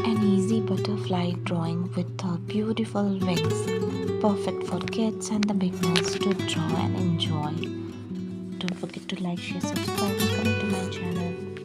An easy butterfly drawing with beautiful wings, perfect for kids and the beginners to draw and enjoy. Don't forget to like, share, subscribe, and come to my channel.